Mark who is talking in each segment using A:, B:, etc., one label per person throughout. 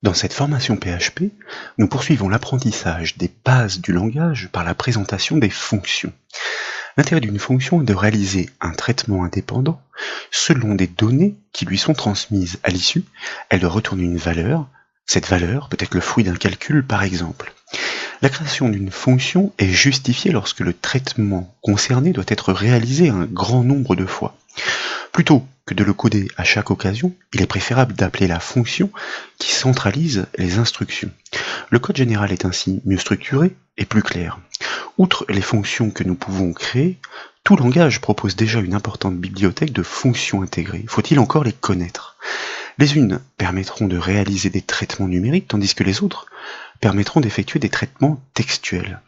A: Dans cette formation PHP, nous poursuivons l'apprentissage des bases du langage par la présentation des fonctions. L'intérêt d'une fonction est de réaliser un traitement indépendant selon des données qui lui sont transmises. À l'issue, elle retourne une valeur. Cette valeur peut être le fruit d'un calcul, par exemple. La création d'une fonction est justifiée lorsque le traitement concerné doit être réalisé un grand nombre de fois. Plutôt que de le coder à chaque occasion, il est préférable d'appeler la fonction qui centralise les instructions. Le code général est ainsi mieux structuré et plus clair. Outre les fonctions que nous pouvons créer, tout langage propose déjà une importante bibliothèque de fonctions intégrées. Faut-il encore les connaître? Les unes permettront de réaliser des traitements numériques, tandis que les autres permettront d'effectuer des traitements textuels.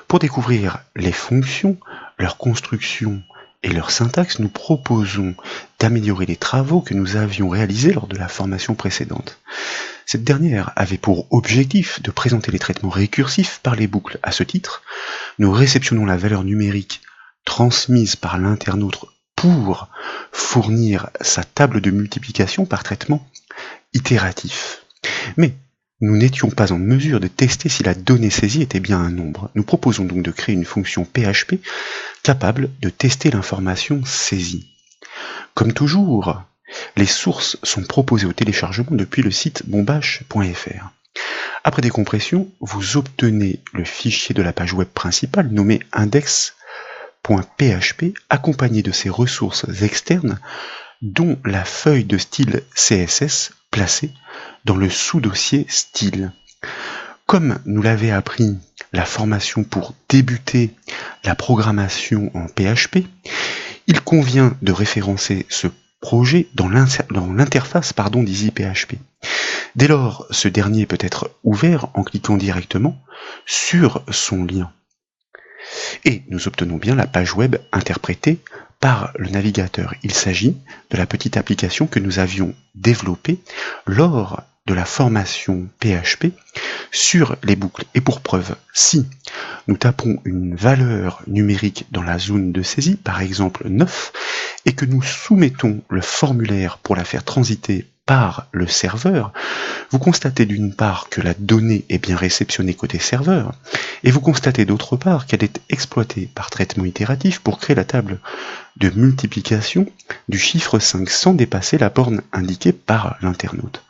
A: Pour découvrir les fonctions, leur construction et leur syntaxe, nous proposons d'améliorer les travaux que nous avions réalisés lors de la formation précédente. Cette dernière avait pour objectif de présenter les traitements récursifs par les boucles. À ce titre, nous réceptionnons la valeur numérique transmise par l'internaute pour fournir sa table de multiplication par traitement itératif. Mais nous n'étions pas en mesure de tester si la donnée saisie était bien un nombre. Nous proposons donc de créer une fonction PHP capable de tester l'information saisie. Comme toujours, les sources sont proposées au téléchargement depuis le site bombache.fr. Après décompression, vous obtenez le fichier de la page web principale nommé index.php accompagné de ses ressources externes dont la feuille de style CSS placée dans le sous-dossier style. Comme nous l'avait appris la formation pour débuter la programmation en PHP, il convient de référencer ce projet dans l'interface d'EasyPHP. Dès lors, ce dernier peut être ouvert en cliquant directement sur son lien. Et nous obtenons bien la page web interprétée par le navigateur. Il s'agit de la petite application que nous avions développée lors de la formation PHP sur les boucles. Et pour preuve, si nous tapons une valeur numérique dans la zone de saisie, par exemple 9, et que nous soumettons le formulaire pour la faire transiter par le serveur, vous constatez d'une part que la donnée est bien réceptionnée côté serveur, et vous constatez d'autre part qu'elle est exploitée par traitement itératif pour créer la table de multiplication du chiffre 5 sans dépasser la borne indiquée par l'internaute.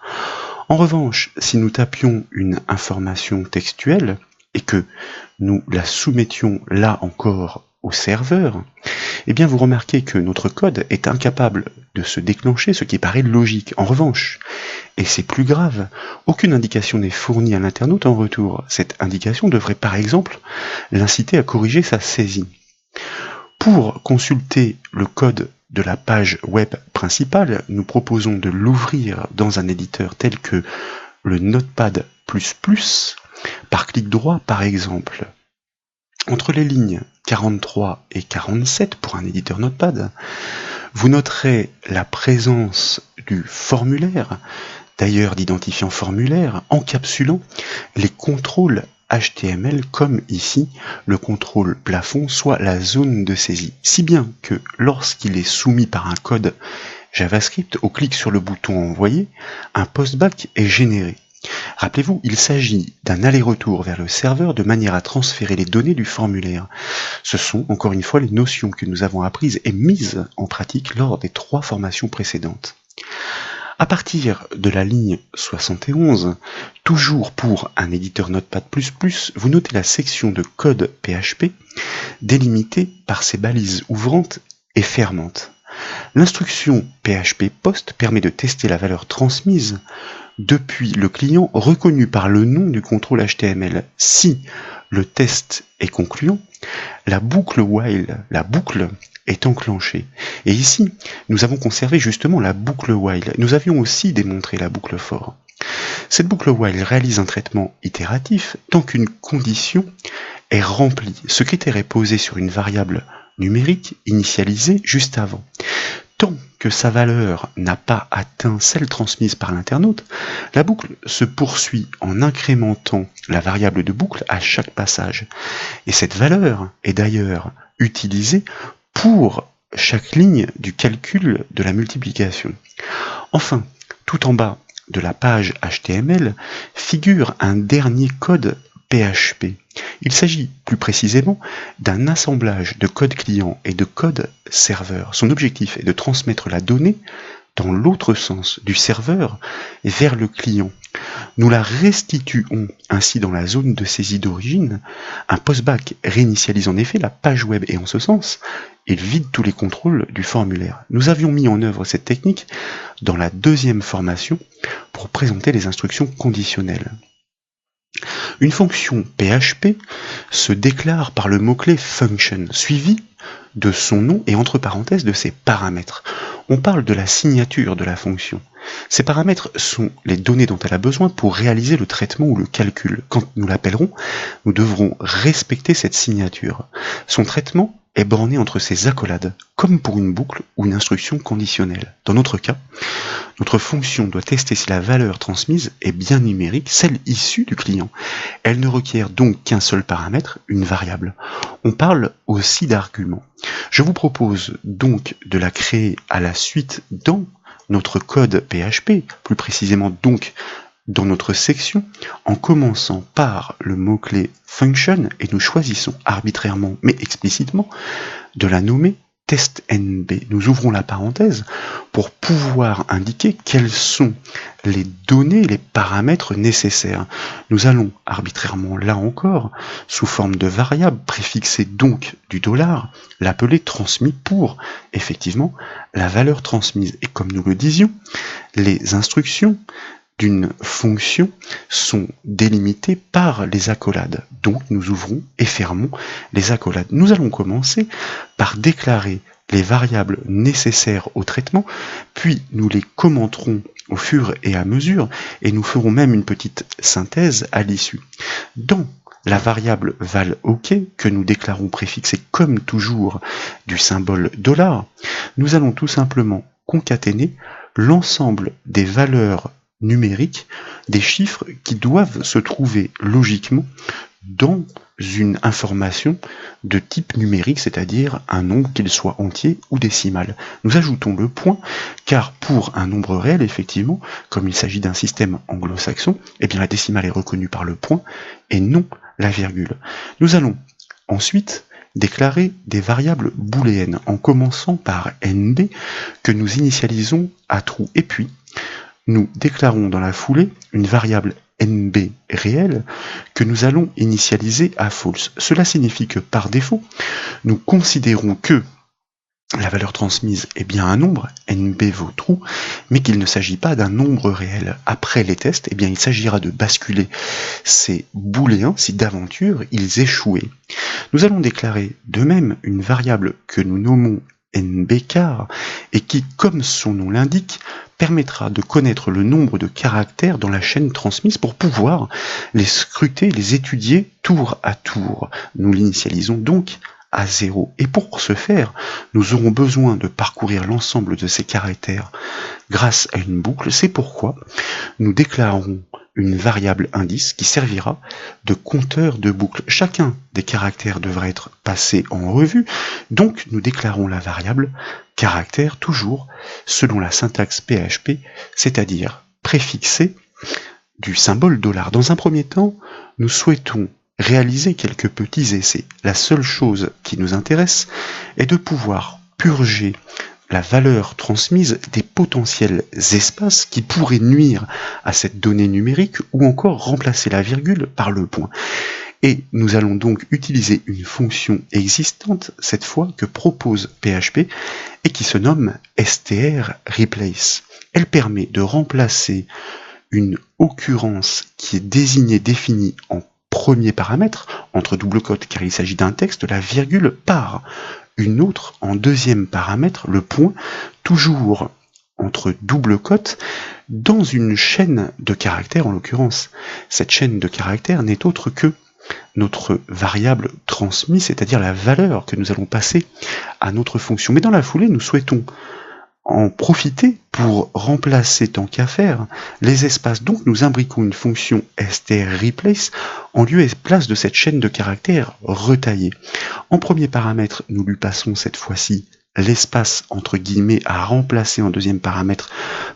A: En revanche, si nous tapions une information textuelle et que nous la soumettions là encore au serveur, eh bien vous remarquez que notre code est incapable de se déclencher, ce qui paraît logique. En revanche, et c'est plus grave, aucune indication n'est fournie à l'internaute en retour. Cette indication devrait par exemple l'inciter à corriger sa saisie. Pour consulter le code de la page web principale, nous proposons de l'ouvrir dans un éditeur tel que le Notepad++, par clic droit par exemple. Entre les lignes 43 et 47 pour un éditeur Notepad, vous noterez la présence du formulaire, d'ailleurs d'identifiant formulaire, encapsulant les contrôles HTML comme ici le contrôle plafond, soit la zone de saisie. Si bien que lorsqu'il est soumis par un code JavaScript, au clic sur le bouton envoyer, un postback est généré. Rappelez-vous, il s'agit d'un aller-retour vers le serveur de manière à transférer les données du formulaire. Ce sont, encore une fois, les notions que nous avons apprises et mises en pratique lors des 3 formations précédentes. À partir de la ligne 71, toujours pour un éditeur Notepad++, vous notez la section de code PHP délimitée par ses balises ouvrantes et fermantes. L'instruction PHP POST permet de tester la valeur transmise depuis le client reconnu par le nom du contrôle HTML. Si le test est concluant, la boucle while, la boucle est enclenchée. Et ici, nous avons conservé justement la boucle while. Nous avions aussi démontré la boucle for. Cette boucle while réalise un traitement itératif tant qu'une condition est remplie. Ce critère est posé sur une variable numérique initialisée juste avant. Tant que sa valeur n'a pas atteint celle transmise par l'internaute, la boucle se poursuit en incrémentant la variable de boucle à chaque passage. Et cette valeur est d'ailleurs utilisée pour chaque ligne du calcul de la multiplication. Enfin, tout en bas de la page HTML figure un dernier code PHP. Il s'agit plus précisément d'un assemblage de code client et de code serveur. Son objectif est de transmettre la donnée dans l'autre sens, du serveur vers le client. Nous la restituons ainsi dans la zone de saisie d'origine. Un postback réinitialise en effet la page web et en ce sens, il vide tous les contrôles du formulaire. Nous avions mis en œuvre cette technique dans la deuxième formation pour présenter les instructions conditionnelles. Une fonction PHP se déclare par le mot-clé function, suivi de son nom et entre parenthèses de ses paramètres. On parle de la signature de la fonction. Ces paramètres sont les données dont elle a besoin pour réaliser le traitement ou le calcul. Quand nous l'appellerons, nous devrons respecter cette signature. Son traitement est borné entre ces accolades, comme pour une boucle ou une instruction conditionnelle. Dans notre cas, notre fonction doit tester si la valeur transmise est bien numérique, celle issue du client. Elle ne requiert donc qu'un seul paramètre, une variable. On parle aussi d'argument. Je vous propose donc de la créer à la suite dans notre code PHP, plus précisément donc dans notre section, en commençant par le mot-clé function et nous choisissons arbitrairement mais explicitement de la nommer testNB. Nous ouvrons la parenthèse pour pouvoir indiquer quelles sont les données, les paramètres nécessaires. Nous allons arbitrairement, là encore, sous forme de variable préfixée donc du $, l'appeler transmis pour, effectivement, la valeur transmise. Et comme nous le disions, les instructions d'une fonction sont délimitées par les accolades. Donc nous ouvrons et fermons les accolades. Nous allons commencer par déclarer les variables nécessaires au traitement, puis nous les commenterons au fur et à mesure, et nous ferons même une petite synthèse à l'issue. Dans la variable val OK, que nous déclarons préfixée comme toujours du symbole $, nous allons tout simplement concaténer l'ensemble des valeurs numériques, des chiffres qui doivent se trouver logiquement dans une information de type numérique, c'est-à-dire un nombre qu'il soit entier ou décimal. Nous ajoutons le point, car pour un nombre réel, effectivement, comme il s'agit d'un système anglo-saxon, eh bien la décimale est reconnue par le point et non la virgule. Nous allons ensuite déclarer des variables booléennes, en commençant par NB, que nous initialisons à true, et puis nous déclarons dans la foulée une variable NB réelle que nous allons initialiser à false. Cela signifie que par défaut, nous considérons que la valeur transmise est bien un nombre, NB vaut true, mais qu'il ne s'agit pas d'un nombre réel. Après les tests, eh bien, il s'agira de basculer ces booléens si d'aventure ils échouaient. Nous allons déclarer de même une variable que nous nommons NBChar et qui, comme son nom l'indique, permettra de connaître le nombre de caractères dans la chaîne transmise pour pouvoir les scruter, les étudier tour à tour. Nous l'initialisons donc à 0. Et pour ce faire, nous aurons besoin de parcourir l'ensemble de ces caractères grâce à une boucle. C'est pourquoi nous déclarons une variable indice qui servira de compteur de boucle. Chacun des caractères devra être passé en revue, donc nous déclarons la variable caractère toujours selon la syntaxe PHP, c'est-à-dire préfixée du symbole $. Dans un premier temps, nous souhaitons réaliser quelques petits essais. La seule chose qui nous intéresse est de pouvoir purger la valeur transmise des potentiels espaces qui pourraient nuire à cette donnée numérique ou encore remplacer la virgule par le point. Et nous allons donc utiliser une fonction existante, cette fois que propose PHP, et qui se nomme strReplace. Elle permet de remplacer une occurrence qui est définie en premier paramètre, entre double cotes car il s'agit d'un texte, la virgule par une autre en deuxième paramètre, le point, toujours entre double cotes, dans une chaîne de caractères en l'occurrence. Cette chaîne de caractères n'est autre que notre variable transmise, c'est-à-dire la valeur que nous allons passer à notre fonction. Mais dans la foulée, nous souhaitons en profiter pour remplacer tant qu'à faire les espaces. Donc nous imbriquons une fonction strReplace en lieu et place de cette chaîne de caractères retaillée. En premier paramètre, nous lui passons cette fois-ci l'espace entre guillemets à remplacer en deuxième paramètre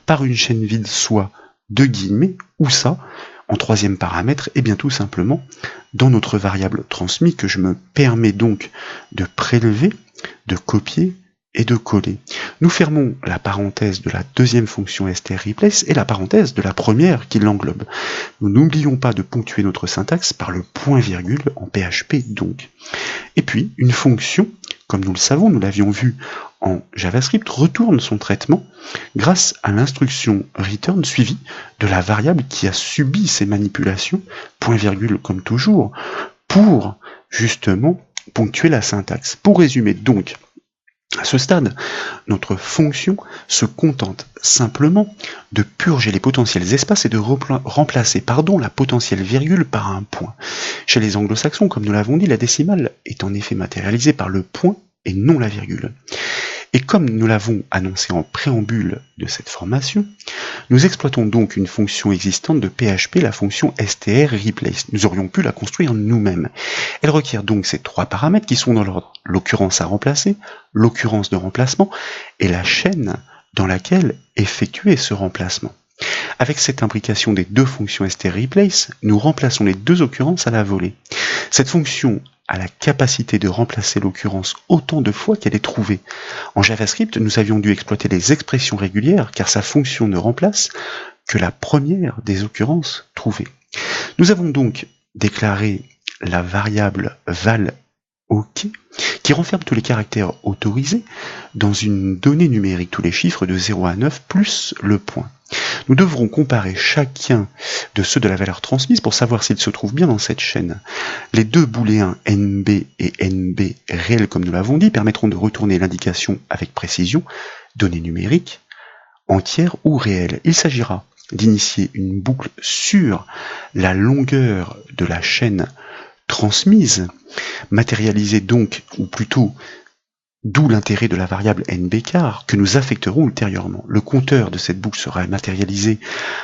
A: par une chaîne vide, soit de guillemets, où ça, en troisième paramètre, et bien tout simplement dans notre variable transmis que je me permets donc de prélever, de copier et de coller. Nous fermons la parenthèse de la deuxième fonction strReplace et la parenthèse de la première qui l'englobe. Nous n'oublions pas de ponctuer notre syntaxe par le point-virgule en PHP donc. Et puis, une fonction, comme nous le savons, nous l'avions vu en JavaScript, retourne son traitement grâce à l'instruction return suivie de la variable qui a subi ces manipulations, point-virgule comme toujours, pour justement ponctuer la syntaxe. Pour résumer donc, à ce stade, notre fonction se contente simplement de purger les potentiels espaces et de remplacer la potentielle virgule par un point. Chez les anglo-saxons, comme nous l'avons dit, la décimale est en effet matérialisée par le point et non la virgule. Et comme nous l'avons annoncé en préambule de cette formation, nous exploitons donc une fonction existante de PHP, la fonction strReplace. Nous aurions pu la construire nous-mêmes. Elle requiert donc ces trois paramètres qui sont dans l'ordre: l'occurrence à remplacer, l'occurrence de remplacement et la chaîne dans laquelle effectuer ce remplacement. Avec cette imbrication des deux fonctions strReplace, nous remplaçons les deux occurrences à la volée. Cette fonction a la capacité de remplacer l'occurrence autant de fois qu'elle est trouvée. En JavaScript, nous avions dû exploiter les expressions régulières car sa fonction ne remplace que la première des occurrences trouvées. Nous avons donc déclaré la variable val OK qui renferme tous les caractères autorisés dans une donnée numérique, tous les chiffres de 0 à 9 plus le point. Nous devrons comparer chacun de ceux de la valeur transmise pour savoir s'ils se trouvent bien dans cette chaîne. Les deux booléens NB et NB réels, comme nous l'avons dit, permettront de retourner l'indication avec précision, donnée numérique, entière ou réelle. Il s'agira d'initier une boucle sur la longueur de la chaîne transmise, matérialisée donc, ou plutôt, d'où l'intérêt de la variable nbcar que nous affecterons ultérieurement. Le compteur de cette boucle sera matérialisé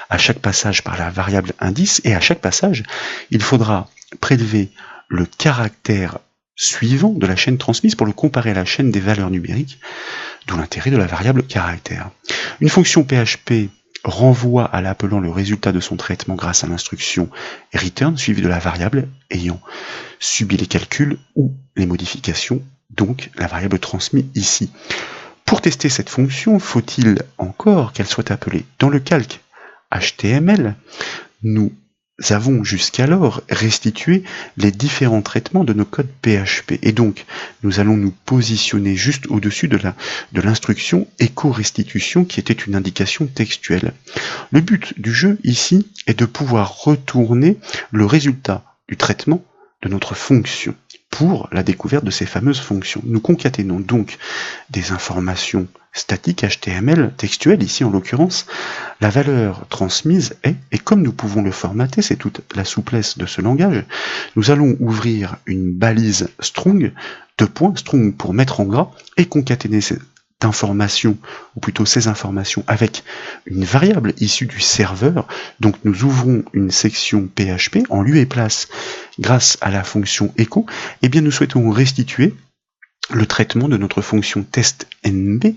A: à chaque passage par la variable indice et à chaque passage, il faudra prélever le caractère suivant de la chaîne transmise pour le comparer à la chaîne des valeurs numériques, d'où l'intérêt de la variable caractère. Une fonction PHP renvoie à l'appelant le résultat de son traitement grâce à l'instruction return suivie de la variable ayant subi les calculs ou les modifications, donc la variable transmise ici. Pour tester cette fonction, faut-il encore qu'elle soit appelée? Dans le calque HTML, nous avons jusqu'alors restitué les différents traitements de nos codes PHP. Et donc, nous allons nous positionner juste au-dessus de l'instruction écho-restitution qui était une indication textuelle. Le but du jeu ici est de pouvoir retourner le résultat du traitement de notre fonction pour la découverte de ces fameuses fonctions. Nous concaténons donc des informations statiques HTML textuelles, ici en l'occurrence, la valeur transmise est, et comme nous pouvons le formater, c'est toute la souplesse de ce langage, nous allons ouvrir une balise strong, strong pour mettre en gras, et concaténer cette information, ou plutôt ces informations, avec une variable issue du serveur. Donc nous ouvrons une section PHP en lieu et place grâce à la fonction echo, et bien nous souhaitons restituer le traitement de notre fonction testNB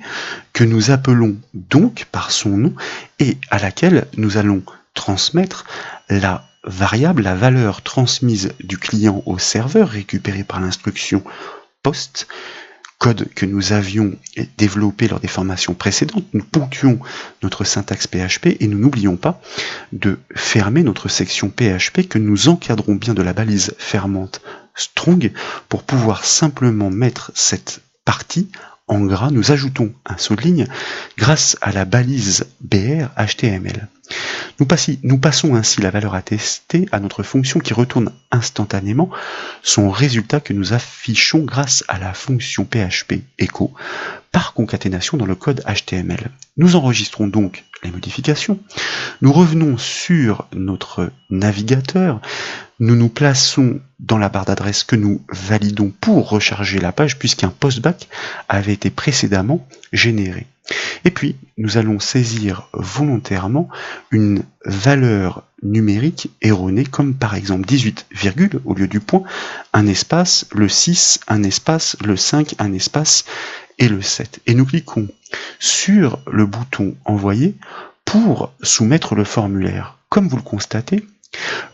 A: que nous appelons donc par son nom et à laquelle nous allons transmettre la variable, la valeur transmise du client au serveur récupérée par l'instruction post, code que nous avions développé lors des formations précédentes. Nous ponctuons notre syntaxe PHP et nous n'oublions pas de fermer notre section PHP que nous encadrons bien de la balise fermante strong pour pouvoir simplement mettre cette partie en gras. Nous ajoutons un saut de ligne grâce à la balise BR HTML. Nous passons ainsi la valeur à tester à notre fonction qui retourne instantanément son résultat que nous affichons grâce à la fonction PHP echo par concaténation dans le code HTML. Nous enregistrons donc les modifications, nous revenons sur notre navigateur, nous nous plaçons dans la barre d'adresse que nous validons pour recharger la page puisqu'un postback avait été précédemment généré. Et puis, nous allons saisir volontairement une valeur numérique erronée, comme par exemple 18, au lieu du point, un espace, le 6, un espace, le 5, un espace, et le 7. Et nous cliquons sur le bouton envoyer pour soumettre le formulaire. Comme vous le constatez,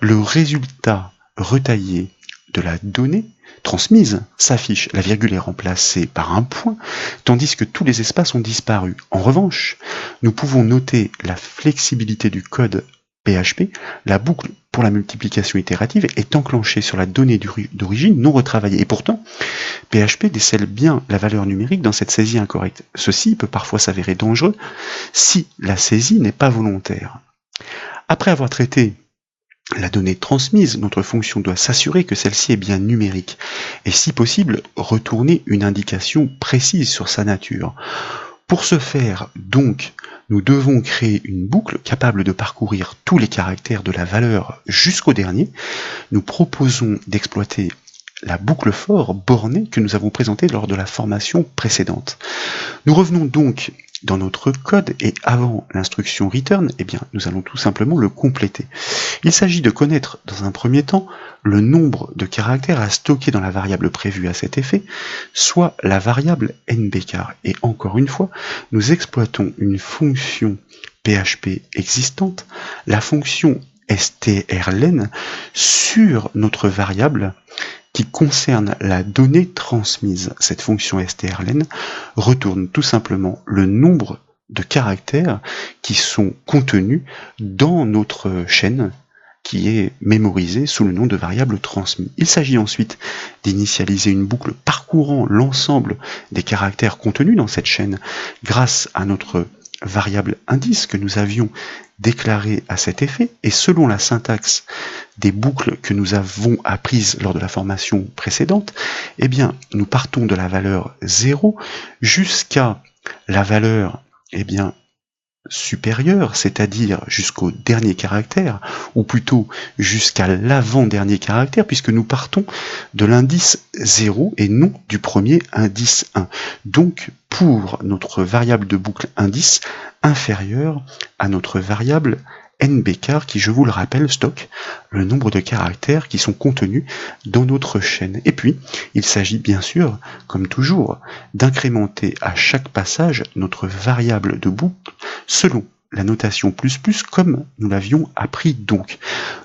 A: le résultat retaillé de la donnée transmise s'affiche, la virgule est remplacée par un point, tandis que tous les espaces ont disparu. En revanche, nous pouvons noter la flexibilité du code PHP, la boucle pour la multiplication itérative est enclenchée sur la donnée d'origine non retravaillée. Et pourtant, PHP décèle bien la valeur numérique dans cette saisie incorrecte. Ceci peut parfois s'avérer dangereux si la saisie n'est pas volontaire. Après avoir traité la donnée transmise, notre fonction doit s'assurer que celle-ci est bien numérique et si possible retourner une indication précise sur sa nature. Pour ce faire, donc, nous devons créer une boucle capable de parcourir tous les caractères de la valeur jusqu'au dernier. Nous proposons d'exploiter la boucle for bornée que nous avons présentée lors de la formation précédente. Nous revenons donc dans notre code et avant l'instruction return, eh bien, nous allons tout simplement le compléter. Il s'agit de connaître dans un premier temps le nombre de caractères à stocker dans la variable prévue à cet effet, soit la variable nbchar. Et encore une fois, nous exploitons une fonction PHP existante, la fonction strlen, sur notre variable qui concerne la donnée transmise. Cette fonction strlen retourne tout simplement le nombre de caractères qui sont contenus dans notre chaîne qui est mémorisée sous le nom de variable transmis. Il s'agit ensuite d'initialiser une boucle parcourant l'ensemble des caractères contenus dans cette chaîne grâce à notre variable indice que nous avions déclarée à cet effet, et selon la syntaxe des boucles que nous avons apprises lors de la formation précédente, eh bien, nous partons de la valeur 0 jusqu'à la valeur, eh bien, supérieure, c'est-à-dire jusqu'au dernier caractère, ou plutôt jusqu'à l'avant-dernier caractère, puisque nous partons de l'indice 0 et non du premier indice 1. Donc, pour notre variable de boucle indice inférieure à notre variable nbchar qui, je vous le rappelle, stocke le nombre de caractères qui sont contenus dans notre chaîne. Et puis, il s'agit bien sûr, comme toujours, d'incrémenter à chaque passage notre variable de boucle selon la notation ++ comme nous l'avions appris donc.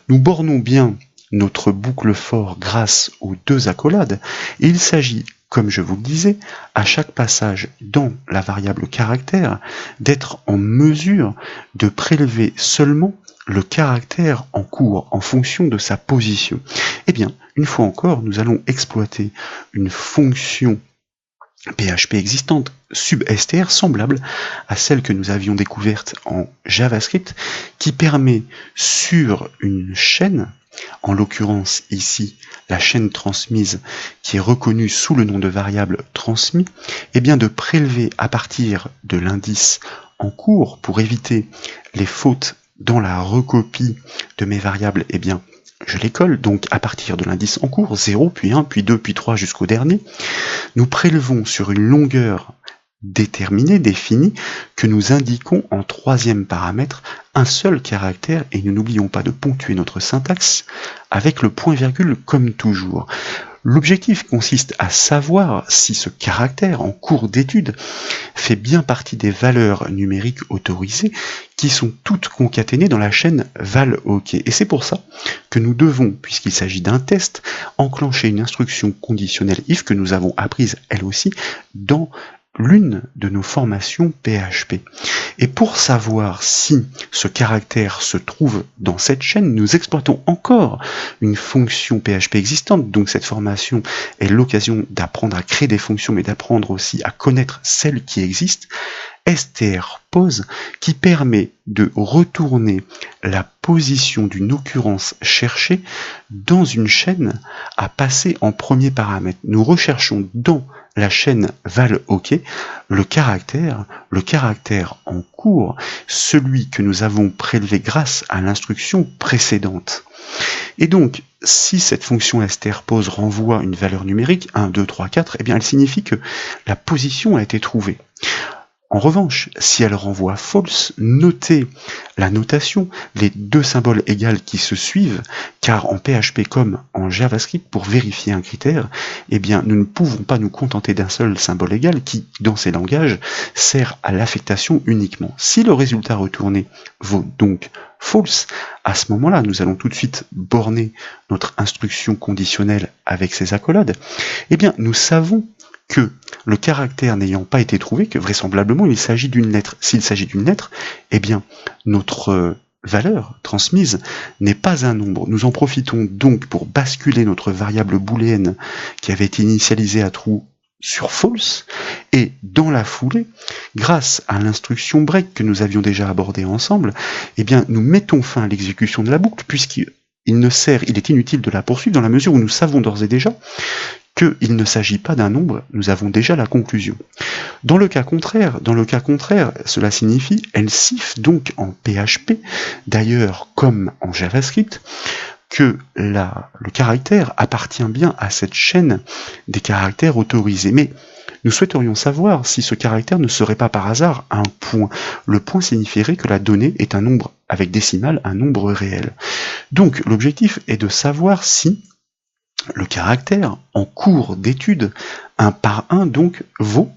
A: Nous bornons bien notre boucle for grâce aux deux accolades et il s'agit, comme je vous le disais, à chaque passage dans la variable caractère, d'être en mesure de prélever seulement le caractère en cours en fonction de sa position. Eh bien, une fois encore, nous allons exploiter une fonction PHP existante substr semblable à celle que nous avions découverte en JavaScript qui permet sur une chaîne, en l'occurrence ici la chaîne transmise qui est reconnue sous le nom de variable transmis, eh bien de prélever à partir de l'indice en cours pour éviter les fautes dans la recopie de mes variables, eh bien je les colle donc à partir de l'indice en cours, 0, puis 1, puis 2, puis 3 jusqu'au dernier. Nous prélevons sur une longueur déterminée, définie, que nous indiquons en troisième paramètre un seul caractère et nous n'oublions pas de ponctuer notre syntaxe avec le point-virgule comme toujours. L'objectif consiste à savoir si ce caractère en cours d'étude fait bien partie des valeurs numériques autorisées qui sont toutes concaténées dans la chaîne val_ok. Et c'est pour ça que nous devons, puisqu'il s'agit d'un test, enclencher une instruction conditionnelle if que nous avons apprise elle aussi dans l'une de nos formations PHP. Et pour savoir si ce caractère se trouve dans cette chaîne, nous exploitons encore une fonction PHP existante. Donc cette formation est l'occasion d'apprendre à créer des fonctions, mais d'apprendre aussi à connaître celles qui existent. strpose qui permet de retourner la position d'une occurrence cherchée dans une chaîne à passer en premier paramètre. Nous recherchons dans la chaîne val_ok le caractère en cours, celui que nous avons prélevé grâce à l'instruction précédente. Et donc, si cette fonction strpose renvoie une valeur numérique, 1, 2, 3, 4, eh bien elle signifie que la position a été trouvée. En revanche, si elle renvoie false, notez la notation, les deux symboles égaux qui se suivent, car en PHP comme en JavaScript, pour vérifier un critère, eh bien, nous ne pouvons pas nous contenter d'un seul symbole égal qui, dans ces langages, sert à l'affectation uniquement. Si le résultat retourné vaut donc false, à ce moment-là, nous allons tout de suite borner notre instruction conditionnelle avec ces accolades. Eh bien, nous savons que le caractère n'ayant pas été trouvé, que vraisemblablement il s'agit d'une lettre. S'il s'agit d'une lettre, eh bien, notre valeur transmise n'est pas un nombre. Nous en profitons donc pour basculer notre variable booléenne qui avait été initialisée à true sur false, et dans la foulée, grâce à l'instruction break que nous avions déjà abordée ensemble, eh bien, nous mettons fin à l'exécution de la boucle, puisqu'il est inutile de la poursuivre dans la mesure où nous savons d'ores et déjà qu'il ne s'agit pas d'un nombre, nous avons déjà la conclusion. Dans le cas contraire, cela signifie else-if, donc en PHP, d'ailleurs comme en JavaScript, que le caractère appartient bien à cette chaîne des caractères autorisés. Mais nous souhaiterions savoir si ce caractère ne serait pas par hasard un point. Le point signifierait que la donnée est un nombre avec décimale, un nombre réel. Donc l'objectif est de savoir si le caractère en cours d'étude, 1 par 1 donc, vaut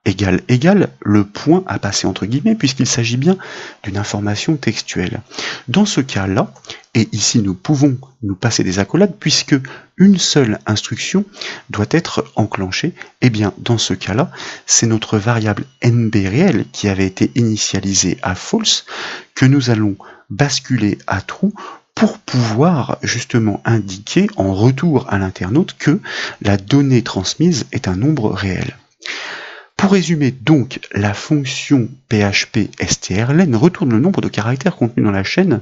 A: égal le point à passer entre guillemets, puisqu'il s'agit bien d'une information textuelle. Dans ce cas-là, et ici nous pouvons nous passer des accolades, puisque une seule instruction doit être enclenchée, et bien dans ce cas-là, c'est notre variable nb réel qui avait été initialisée à false, que nous allons basculer à true, pour pouvoir justement indiquer en retour à l'internaute que la donnée transmise est un nombre réel. Pour résumer donc, la fonction PHP strlen retourne le nombre de caractères contenus dans la chaîne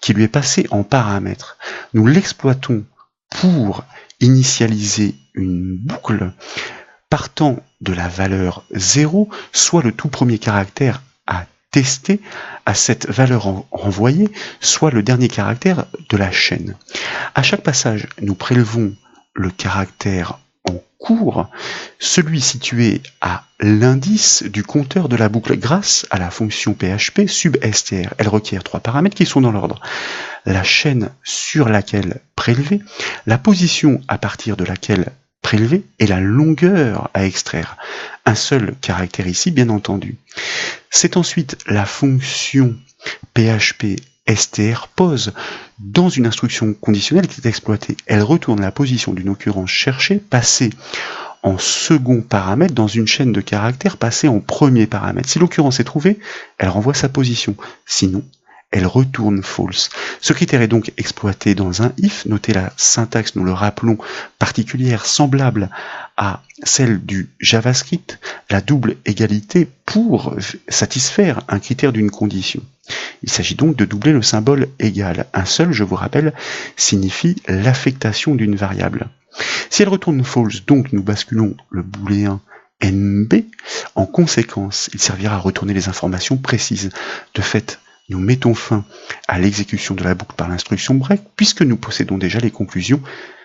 A: qui lui est passé en paramètre. Nous l'exploitons pour initialiser une boucle partant de la valeur 0, soit le tout premier caractère à tester à cette valeur renvoyée, soit le dernier caractère de la chaîne. À chaque passage, nous prélevons le caractère en cours, celui situé à l'indice du compteur de la boucle grâce à la fonction PHP substr. Elle requiert 3 paramètres qui sont dans l'ordre: la chaîne sur laquelle prélever, la position à partir de laquelle prélever et la longueur à extraire. Un seul caractère ici, bien entendu. C'est ensuite la fonction PHP strPose dans une instruction conditionnelle qui est exploitée. Elle retourne la position d'une occurrence cherchée passée en second paramètre dans une chaîne de caractères passée en premier paramètre. Si l'occurrence est trouvée, elle renvoie sa position. Sinon, elle retourne false. Ce critère est donc exploité dans un if. Notez la syntaxe, nous le rappelons, particulière, semblable à celle du JavaScript, la double égalité pour satisfaire un critère d'une condition. Il s'agit donc de doubler le symbole égal. Un seul, je vous rappelle, signifie l'affectation d'une variable. Si elle retourne false, donc nous basculons le booléen nb. En conséquence, il servira à retourner les informations précises. De fait, nous mettons fin à l'exécution de la boucle par l'instruction break, puisque nous possédons déjà les conclusions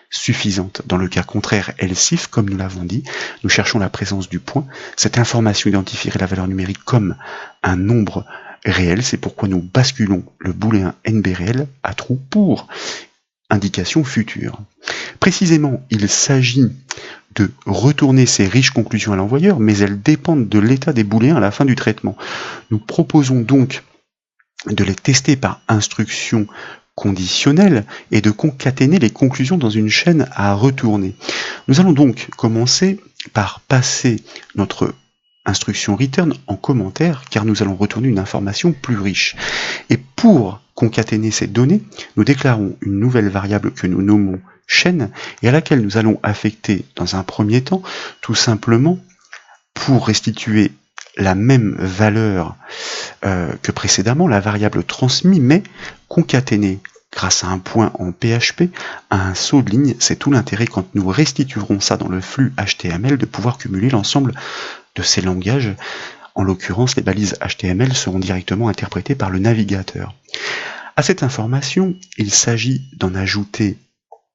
A: suffisantes. Dans le cas contraire, else-if, comme nous l'avons dit, nous cherchons la présence du point. Cette information identifierait la valeur numérique comme un nombre réel. C'est pourquoi nous basculons le booléen nb réel à true pour indication future. Précisément, il s'agit de retourner ces riches conclusions à l'envoyeur, mais elles dépendent de l'état des booléens à la fin du traitement. Nous proposons donc de les tester par instruction conditionnelle et de concaténer les conclusions dans une chaîne à retourner. Nous allons donc commencer par passer notre instruction return en commentaire, car nous allons retourner une information plus riche. Et pour concaténer ces données, nous déclarons une nouvelle variable que nous nommons chaîne, et à laquelle nous allons affecter dans un premier temps, tout simplement, pour restituer la même valeur que précédemment, la variable transmise, mais concaténée grâce à un point en PHP à un saut de ligne. C'est tout l'intérêt quand nous restituerons ça dans le flux HTML de pouvoir cumuler l'ensemble de ces langages. En l'occurrence, les balises HTML seront directement interprétées par le navigateur. À cette information, il s'agit d'en ajouter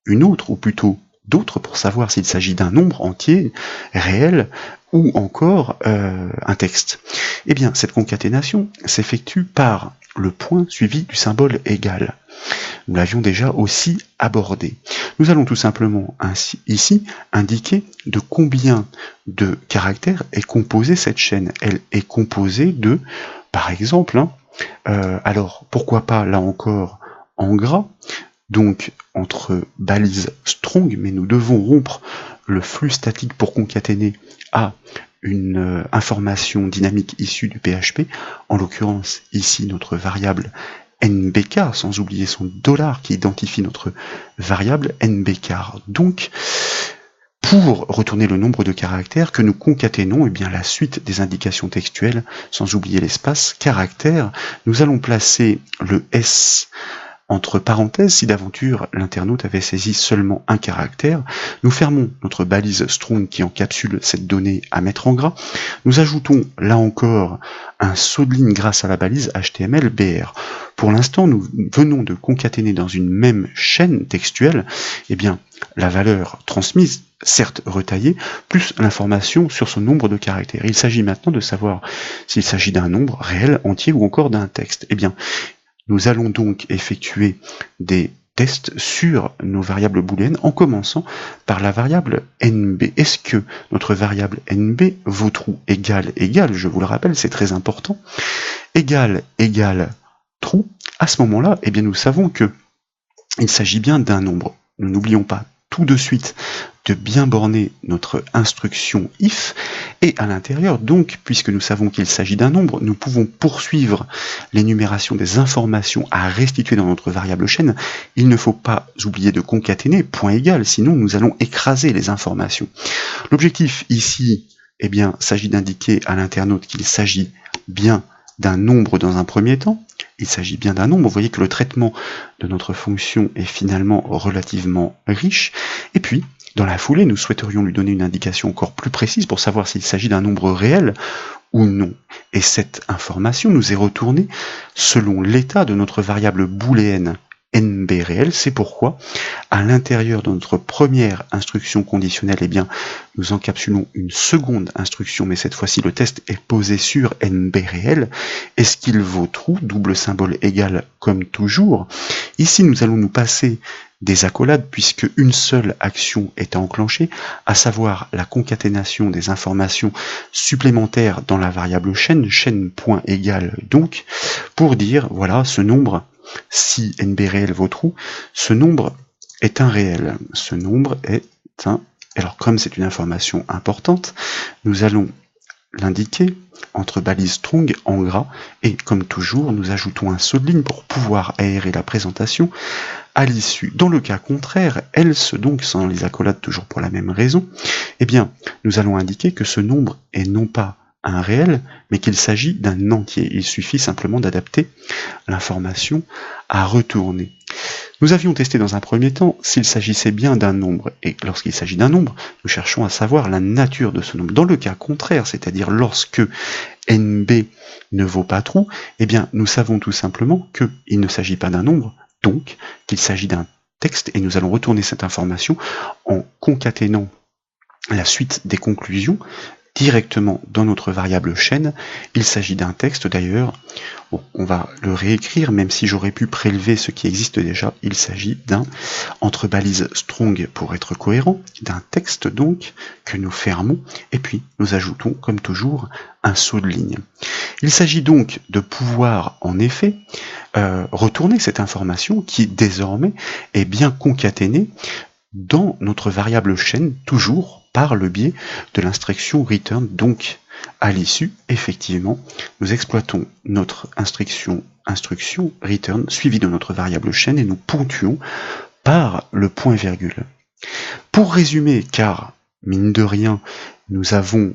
A: une autre, ou plutôt d'autres, pour savoir s'il s'agit d'un nombre entier, réel, ou encore un texte. Eh bien, cette concaténation s'effectue par le point suivi du symbole égal. Nous l'avions déjà aussi abordé. Nous allons tout simplement ainsi, ici indiquer de combien de caractères est composée cette chaîne. Elle est composée de, par exemple, alors pourquoi pas là encore en gras, donc entre balises strong, mais nous devons rompre le flux statique pour concaténer à une information dynamique issue du PHP, en l'occurrence ici notre variable nbchar, sans oublier son dollar qui identifie notre variable nbchar. Donc, pour retourner le nombre de caractères que nous concaténons, eh bien la suite des indications textuelles, sans oublier l'espace caractère, nous allons placer le S entre parenthèses si d'aventure l'internaute avait saisi seulement un caractère. Nous fermons notre balise strong qui encapsule cette donnée à mettre en gras. Nous ajoutons là encore un saut de ligne grâce à la balise HTML BR. Pour l'instant, nous venons de concaténer dans une même chaîne textuelle eh bien, la valeur transmise, certes retaillée, plus l'information sur son nombre de caractères. Il s'agit maintenant de savoir s'il s'agit d'un nombre réel, entier ou encore d'un texte. Eh bien, nous allons donc effectuer des tests sur nos variables booléennes en commençant par la variable nb. Est-ce que notre variable nb vaut true égale, je vous le rappelle, c'est très important, égale true, à ce moment-là, eh bien nous savons que il s'agit bien d'un nombre. Nous n'oublions pas tout de suite de bien borner notre instruction if, et à l'intérieur, donc, puisque nous savons qu'il s'agit d'un nombre, nous pouvons poursuivre l'énumération des informations à restituer dans notre variable chaîne. Il ne faut pas oublier de concaténer, point égal, sinon nous allons écraser les informations. L'objectif ici, eh bien, s'agit d'indiquer à l'internaute qu'il s'agit bien d'un nombre dans un premier temps. Il s'agit bien d'un nombre. Vous voyez que le traitement de notre fonction est finalement relativement riche. Et puis, dans la foulée, nous souhaiterions lui donner une indication encore plus précise pour savoir s'il s'agit d'un nombre réel ou non. Et cette information nous est retournée selon l'état de notre variable booléenne nb réel. C'est pourquoi, à l'intérieur de notre première instruction conditionnelle, eh bien, nous encapsulons une seconde instruction, mais cette fois-ci le test est posé sur nb réel. Est-ce qu'il vaut true, double symbole égal comme toujours. Ici, nous allons nous passer des accolades puisque une seule action est enclenchée, à savoir la concaténation des informations supplémentaires dans la variable chaîne.égal donc, pour dire, voilà, ce nombre, si nb réel vaut true, ce nombre est un réel. Ce nombre est un... Alors comme c'est une information importante, nous allons l'indiquer entre balises strong en gras, et comme toujours, nous ajoutons un saut de ligne pour pouvoir aérer la présentation à l'issue. Dans le cas contraire, else, donc sans les accolades, toujours pour la même raison, eh bien, nous allons indiquer que ce nombre est non pas un réel, mais qu'il s'agit d'un entier. Il suffit simplement d'adapter l'information à retourner. Nous avions testé dans un premier temps s'il s'agissait bien d'un nombre, et lorsqu'il s'agit d'un nombre, nous cherchons à savoir la nature de ce nombre. Dans le cas contraire, c'est-à-dire lorsque nb ne vaut pas true, eh bien, nous savons tout simplement qu'il ne s'agit pas d'un nombre, donc qu'il s'agit d'un texte, et nous allons retourner cette information en concaténant la suite des conclusions directement dans notre variable chaîne. Il s'agit d'un texte d'ailleurs, bon, on va le réécrire, même si j'aurais pu prélever ce qui existe déjà. Il s'agit d'un entre balises strong pour être cohérent, d'un texte donc que nous fermons, et puis nous ajoutons comme toujours un saut de ligne. Il s'agit donc de pouvoir en effet retourner cette information qui désormais est bien concaténée dans notre variable chaîne, toujours par le biais de l'instruction return. Donc à l'issue, effectivement, nous exploitons notre instruction return suivie de notre variable chaîne et nous ponctuons par le point virgule. Pour résumer, car mine de rien, nous avons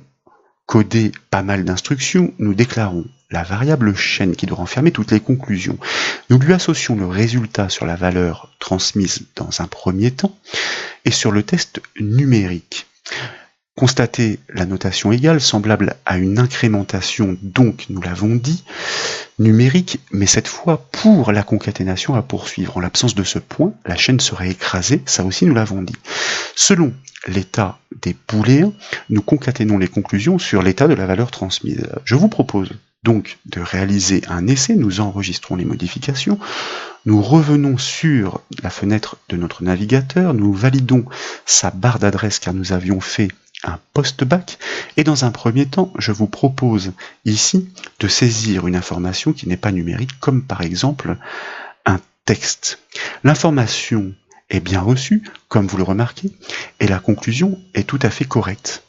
A: codé pas mal d'instructions, nous déclarons la variable chaîne qui doit renfermer toutes les conclusions. Nous lui associons le résultat sur la valeur transmise dans un premier temps et sur le test numérique. constater la notation égale, semblable à une incrémentation, donc nous l'avons dit, numérique, mais cette fois pour la concaténation à poursuivre. En l'absence de ce point, la chaîne serait écrasée, ça aussi nous l'avons dit. Selon l'état des booléens, nous concaténons les conclusions sur l'état de la valeur transmise. Je vous propose donc de réaliser un essai, nous enregistrons les modifications, nous revenons sur la fenêtre de notre navigateur, nous validons sa barre d'adresse car nous avions fait un post-back, et dans un premier temps, je vous propose ici de saisir une information qui n'est pas numérique, comme par exemple un texte. L'information est bien reçue, comme vous le remarquez, et la conclusion est tout à fait correcte.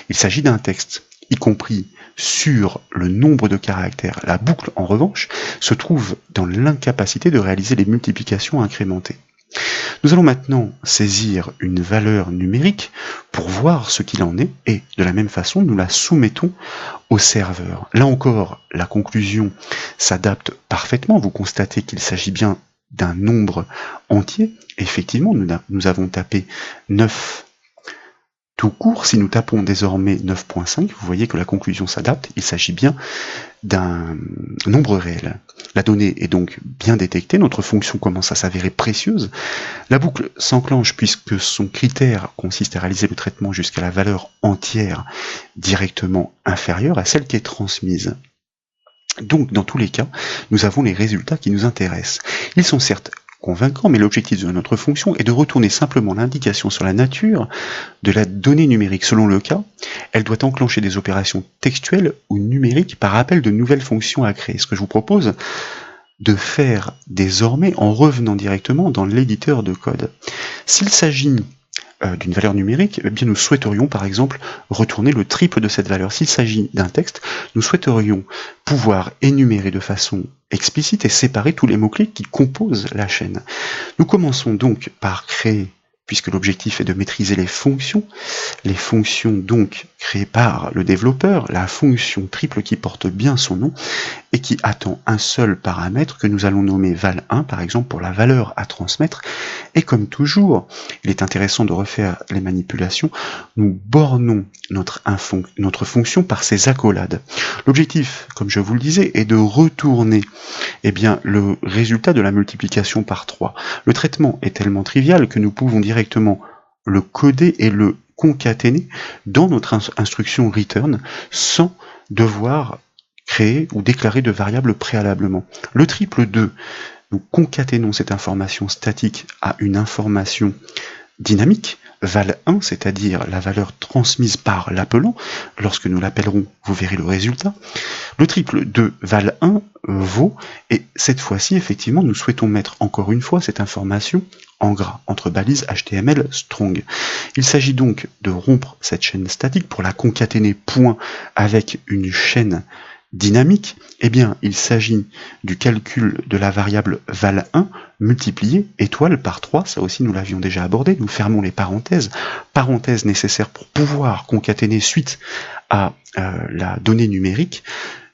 A: Il s'agit d'un texte, y compris sur le nombre de caractères. La boucle, en revanche, se trouve dans l'incapacité de réaliser les multiplications incrémentées. Nous allons maintenant saisir une valeur numérique pour voir ce qu'il en est, et de la même façon, nous la soumettons au serveur. Là encore, la conclusion s'adapte parfaitement. Vous constatez qu'il s'agit bien d'un nombre entier. Effectivement, nous avons tapé 9 tout court. Si nous tapons désormais 9.5, vous voyez que la conclusion s'adapte. Il s'agit bien d'un nombre réel. La donnée est donc bien détectée, notre fonction commence à s'avérer précieuse. La boucle s'enclenche puisque son critère consiste à réaliser le traitement jusqu'à la valeur entière directement inférieure à celle qui est transmise. Donc, dans tous les cas, nous avons les résultats qui nous intéressent. Ils sont certes convaincant, mais l'objectif de notre fonction est de retourner simplement l'indication sur la nature de la donnée numérique. Selon le cas, elle doit enclencher des opérations textuelles ou numériques par appel de nouvelles fonctions à créer. Ce que je vous propose de faire désormais en revenant directement dans l'éditeur de code. S'il s'agit d'une valeur numérique, eh bien nous souhaiterions par exemple retourner le triple de cette valeur. S'il s'agit d'un texte, nous souhaiterions pouvoir énumérer de façon explicite et séparer tous les mots-clés qui composent la chaîne. Nous commençons donc par créer, puisque l'objectif est de maîtriser les fonctions donc créées par le développeur, la fonction triple qui porte bien son nom et qui attend un seul paramètre que nous allons nommer val1 par exemple pour la valeur à transmettre. Et comme toujours, il est intéressant de refaire les manipulations, nous bornons notre fonction par ses accolades. L'objectif, comme je vous le disais, est de retourner le résultat de la multiplication par 3. Le traitement est tellement trivial que nous pouvons directement le coder et le concaténer dans notre instruction return sans devoir créer ou déclarer de variables préalablement. Le triple 2, nous concaténons cette information statique à une information dynamique, val1, c'est-à-dire la valeur transmise par l'appelant. Lorsque nous l'appellerons, vous verrez le résultat. Le triple de val1 vaut, et cette fois-ci, effectivement, nous souhaitons mettre encore une fois cette information en gras, entre balises HTML strong. Il s'agit donc de rompre cette chaîne statique pour la concaténer point avec une chaîne dynamique. Eh bien, il s'agit du calcul de la variable val1 multipliée étoile par 3, ça aussi nous l'avions déjà abordé, nous fermons les parenthèses nécessaires pour pouvoir concaténer suite à la donnée numérique,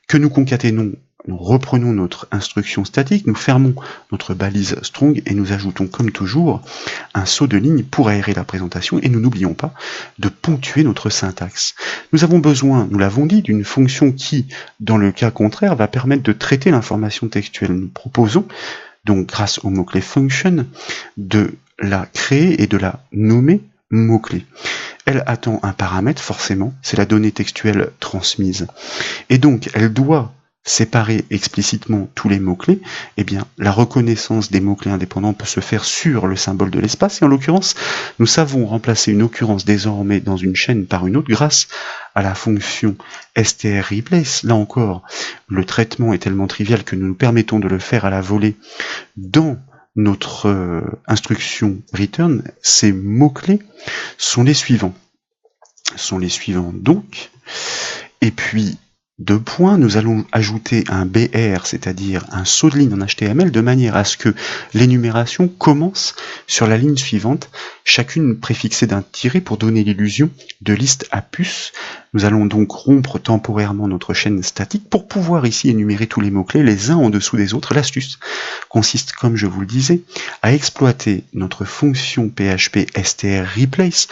A: que nous concaténons. Nous reprenons notre instruction statique, nous fermons notre balise strong et nous ajoutons comme toujours un saut de ligne pour aérer la présentation et nous n'oublions pas de ponctuer notre syntaxe. Nous avons besoin, nous l'avons dit, d'une fonction qui, dans le cas contraire, va permettre de traiter l'information textuelle. Nous proposons donc grâce au mot-clé function de la créer et de la nommer mot-clé. Elle attend un paramètre, forcément, c'est la donnée textuelle transmise. Et donc, elle doit séparer explicitement tous les mots-clés. Eh bien, la reconnaissance des mots-clés indépendants peut se faire sur le symbole de l'espace, et en l'occurrence, nous savons remplacer une occurrence désormais dans une chaîne par une autre grâce à la fonction strReplace. Là encore, le traitement est tellement trivial que nous nous permettons de le faire à la volée dans notre instruction return. Ces mots-clés sont les suivants. Donc, et puis, 2 points, nous allons ajouter un BR, c'est-à-dire un saut de ligne en HTML, de manière à ce que l'énumération commence sur la ligne suivante, chacune préfixée d'un tiret pour donner l'illusion de liste à puce. Nous allons donc rompre temporairement notre chaîne statique pour pouvoir ici énumérer tous les mots-clés les uns en dessous des autres. L'astuce consiste, comme je vous le disais, à exploiter notre fonction PHP strReplace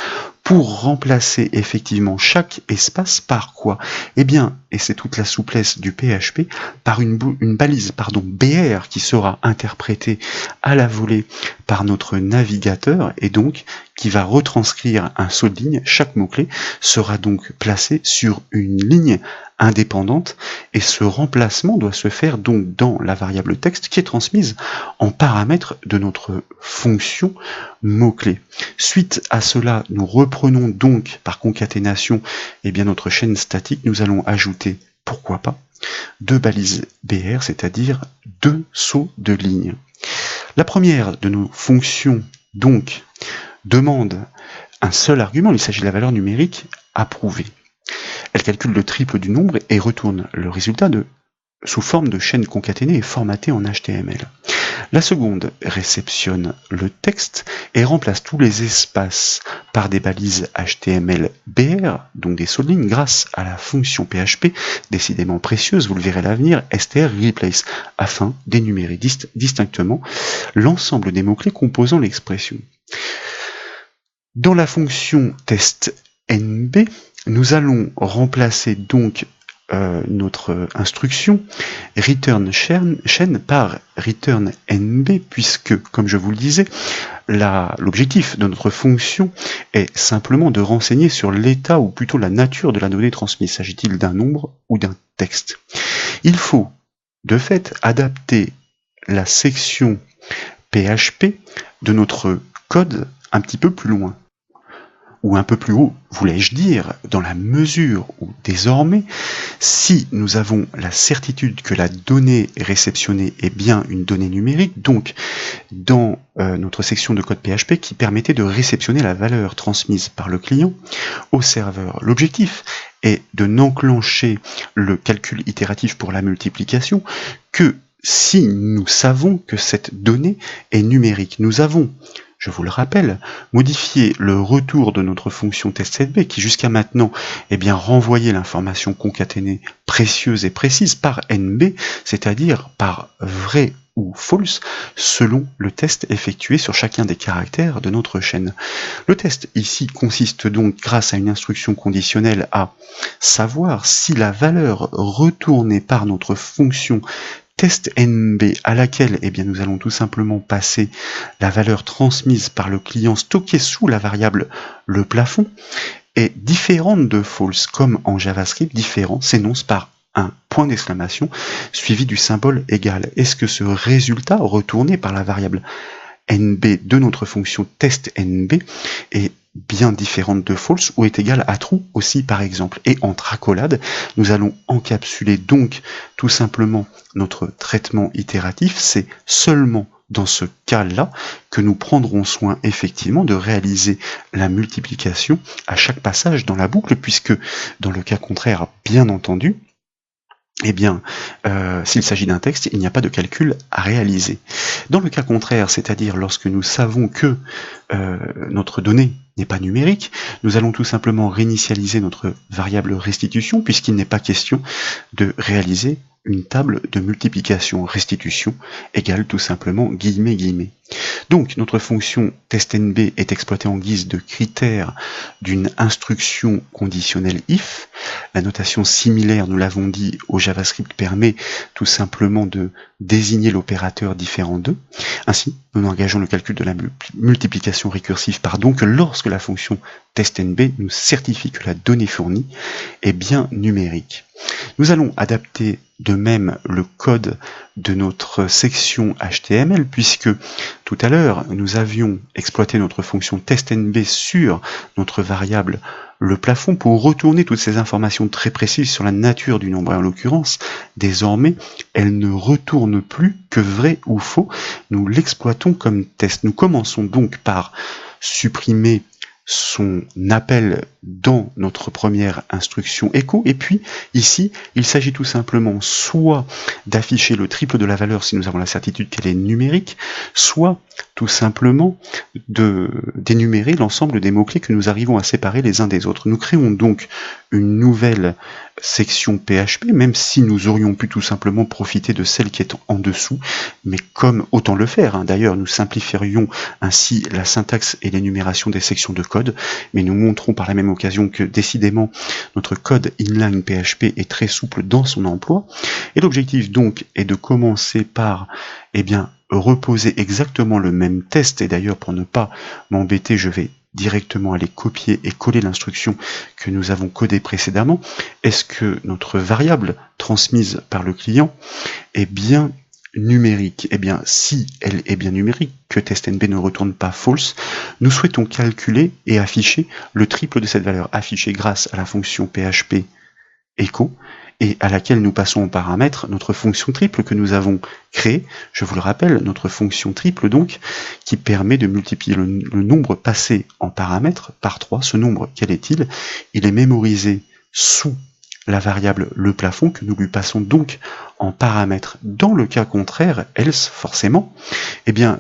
A: pour remplacer effectivement chaque espace par quoi? Eh bien, et c'est toute la souplesse du PHP, par une balise BR qui sera interprétée à la volée par notre navigateur et donc qui va retranscrire un saut de ligne. Chaque mot-clé sera donc placé sur une ligne indépendante et ce remplacement doit se faire donc dans la variable texte qui est transmise en paramètre de notre fonction mot-clé. Suite à cela, nous reprenons donc par concaténation notre chaîne statique. Nous allons ajouter, pourquoi pas, 2 balises BR, c'est-à-dire 2 sauts de ligne. La première de nos fonctions donc demande un seul argument, il s'agit de la valeur numérique approuvée. Elle calcule le triple du nombre et retourne le résultat sous forme de chaîne concaténée et formatée en HTML. La seconde réceptionne le texte et remplace tous les espaces par des balises HTML BR, donc des sauts de ligne, grâce à la fonction PHP, décidément précieuse, vous le verrez à l'avenir, strReplace, afin d'énumérer distinctement l'ensemble des mots-clés composant l'expression. Dans la fonction testNB, nous allons remplacer donc notre instruction return chain par return nb, puisque, comme je vous le disais, l'objectif de notre fonction est simplement de renseigner sur l'état ou plutôt la nature de la donnée transmise. S'agit-il d'un nombre ou d'un texte? Il faut de fait adapter la section PHP de notre code un petit peu plus loin, ou un peu plus haut, voulais-je dire, dans la mesure où désormais, si nous avons la certitude que la donnée réceptionnée est bien une donnée numérique, donc dans notre section de code PHP qui permettait de réceptionner la valeur transmise par le client au serveur. L'objectif est de n'enclencher le calcul itératif pour la multiplication que si nous savons que cette donnée est numérique. Nous avons, je vous le rappelle, modifier le retour de notre fonction testNB qui jusqu'à maintenant renvoyait l'information concaténée précieuse et précise par NB, c'est-à-dire par vrai ou false, selon le test effectué sur chacun des caractères de notre chaîne. Le test ici consiste donc, grâce à une instruction conditionnelle, à savoir si la valeur retournée par notre fonction testNB à laquelle nous allons tout simplement passer la valeur transmise par le client stockée sous la variable le plafond est différente de false, comme en JavaScript, différent s'énonce par un point d'exclamation suivi du symbole égal. Est-ce que ce résultat retourné par la variable NB de notre fonction testNB est bien différente de false ou est égale à true aussi par exemple? Et entre accolades, nous allons encapsuler donc tout simplement notre traitement itératif. C'est seulement dans ce cas-là que nous prendrons soin effectivement de réaliser la multiplication à chaque passage dans la boucle, puisque dans le cas contraire, bien entendu, s'il s'agit d'un texte, il n'y a pas de calcul à réaliser. Dans le cas contraire, c'est-à-dire lorsque nous savons que notre donnée n'est pas numérique, nous allons tout simplement réinitialiser notre variable restitution, puisqu'il n'est pas question de réaliser une table de multiplication. Restitution égale tout simplement guillemets. Donc notre fonction testNB est exploitée en guise de critère d'une instruction conditionnelle if. La notation similaire, nous l'avons dit, au JavaScript permet tout simplement de désigner l'opérateur différent de. Ainsi, nous engageons le calcul de la multiplication récursive que lorsque la fonction testNB nous certifie que la donnée fournie est bien numérique. Nous allons adapter de même le code de notre section HTML, puisque tout à l'heure nous avions exploité notre fonction testNB sur notre variable le plafond pour retourner toutes ces informations très précises sur la nature du nombre. Et en l'occurrence, désormais, elle ne retourne plus que vrai ou faux. Nous l'exploitons comme test. Nous commençons donc par supprimer son appel dans notre première instruction echo, et puis ici il s'agit tout simplement soit d'afficher le triple de la valeur si nous avons la certitude qu'elle est numérique, soit tout simplement d'énumérer l'ensemble des mots-clés que nous arrivons à séparer les uns des autres. Nous créons donc une nouvelle section PHP, même si nous aurions pu tout simplement profiter de celle qui est en dessous, mais comme autant le faire, d'ailleurs nous simplifierions ainsi la syntaxe et l'énumération des sections de code. code, mais nous montrons par la même occasion que décidément notre code inline PHP est très souple dans son emploi. Et l'objectif donc est de commencer par reposer exactement le même test, et d'ailleurs pour ne pas m'embêter, je vais directement aller copier et coller l'instruction que nous avons codée précédemment. Est-ce que notre variable transmise par le client est bien numérique? Eh bien, si elle est bien numérique, que testNB ne retourne pas false, nous souhaitons calculer et afficher le triple de cette valeur, affichée grâce à la fonction PHP echo, et à laquelle nous passons en paramètre notre fonction triple que nous avons créée, je vous le rappelle, notre fonction triple donc, qui permet de multiplier le nombre passé en paramètre par 3. Ce nombre, quel est-il? Il est mémorisé sous la variable le plafond que nous lui passons donc en paramètre. Dans le cas contraire, else forcément,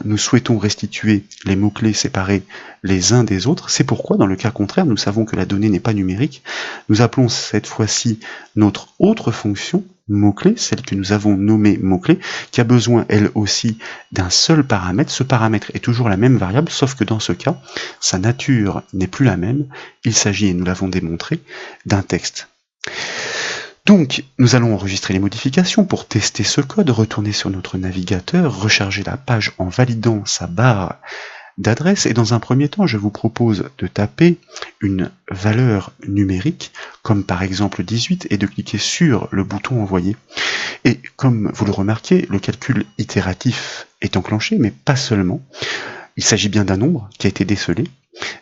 A: nous souhaitons restituer les mots-clés séparés les uns des autres. C'est pourquoi dans le cas contraire, nous savons que la donnée n'est pas numérique. Nous appelons cette fois-ci notre autre fonction mot-clé, celle que nous avons nommée mot-clé, qui a besoin elle aussi d'un seul paramètre. Ce paramètre est toujours la même variable, sauf que dans ce cas, sa nature n'est plus la même. Il s'agit, et nous l'avons démontré, d'un texte. Donc, nous allons enregistrer les modifications pour tester ce code, retourner sur notre navigateur, recharger la page en validant sa barre d'adresse, et dans un premier temps, je vous propose de taper une valeur numérique, comme par exemple 18, et de cliquer sur le bouton envoyer. Et comme vous le remarquez, le calcul itératif est enclenché, mais pas seulement. Il s'agit bien d'un nombre qui a été décelé.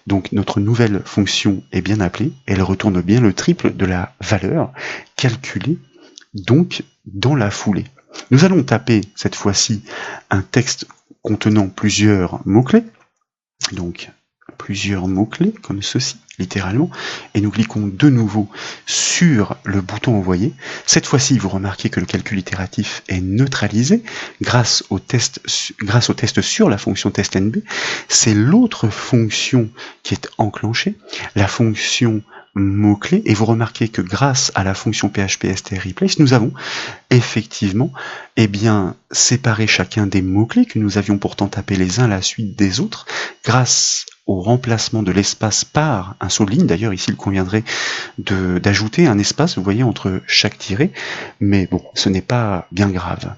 A: Donc notre nouvelle fonction est bien appelée, elle retourne bien le triple de la valeur calculée donc dans la foulée. Nous allons taper cette fois-ci un texte contenant plusieurs mots-clés, donc plusieurs mots-clés comme ceci, littéralement, et nous cliquons de nouveau sur le bouton envoyer. Cette fois-ci, vous remarquez que le calcul itératif est neutralisé grâce au test sur la fonction testNB. C'est l'autre fonction qui est enclenchée, la fonction mots-clés, et vous remarquez que grâce à la fonction php-str-replace, nous avons effectivement séparé chacun des mots-clés que nous avions pourtant tapés les uns à la suite des autres, grâce au remplacement de l'espace par un saut de ligne. D'ailleurs, ici, il conviendrait d'ajouter un espace, vous voyez, entre chaque tiré, mais bon, ce n'est pas bien grave.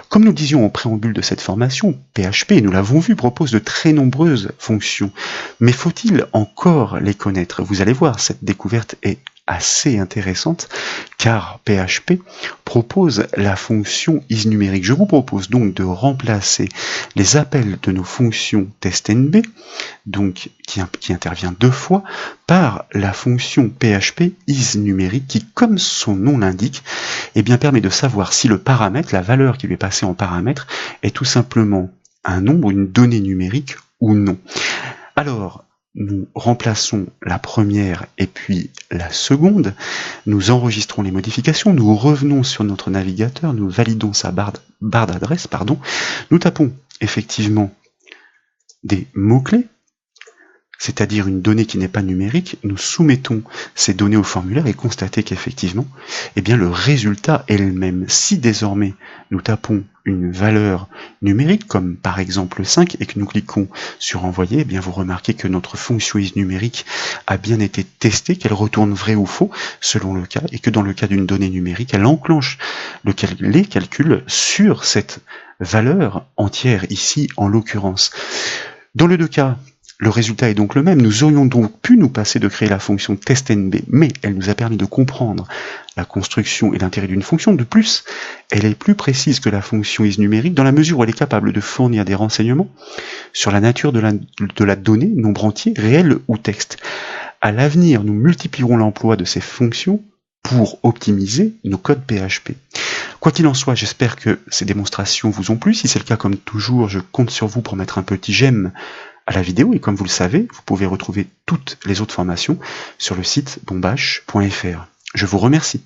A: Comme nous le disions au préambule de cette formation, PHP, nous l'avons vu, propose de très nombreuses fonctions, mais faut-il encore les connaître? Vous allez voir, cette découverte est assez intéressante, car PHP propose la fonction isNumérique. Je vous propose donc de remplacer les appels de nos fonctions testNB, donc qui intervient deux fois, par la fonction PHP isNumérique, qui, comme son nom l'indique, permet de savoir si le paramètre, la valeur qui lui est passée en paramètre, est tout simplement un nombre, une donnée numérique ou non. Alors, nous remplaçons la première et puis la seconde, nous enregistrons les modifications, nous revenons sur notre navigateur, nous validons sa barre d'adresse, nous tapons effectivement des mots-clés, c'est-à-dire une donnée qui n'est pas numérique, nous soumettons ces données au formulaire et constatez qu'effectivement, le résultat est le même. Si désormais nous tapons une valeur numérique, comme par exemple 5, et que nous cliquons sur envoyer, vous remarquez que notre fonction isNumérique a bien été testée, qu'elle retourne vrai ou faux selon le cas, et que dans le cas d'une donnée numérique, elle enclenche les calculs sur cette valeur entière, ici en l'occurrence. Dans les deux cas, le résultat est donc le même. Nous aurions donc pu nous passer de créer la fonction testNB, mais elle nous a permis de comprendre la construction et l'intérêt d'une fonction. De plus, elle est plus précise que la fonction isNumérique dans la mesure où elle est capable de fournir des renseignements sur la nature de la donnée, nombre entier, réel ou texte. À l'avenir, nous multiplierons l'emploi de ces fonctions pour optimiser nos codes PHP. Quoi qu'il en soit, j'espère que ces démonstrations vous ont plu. Si c'est le cas, comme toujours, je compte sur vous pour mettre un petit j'aime à la vidéo, et comme vous le savez, vous pouvez retrouver toutes les autres formations sur le site bombache.fr. Je vous remercie.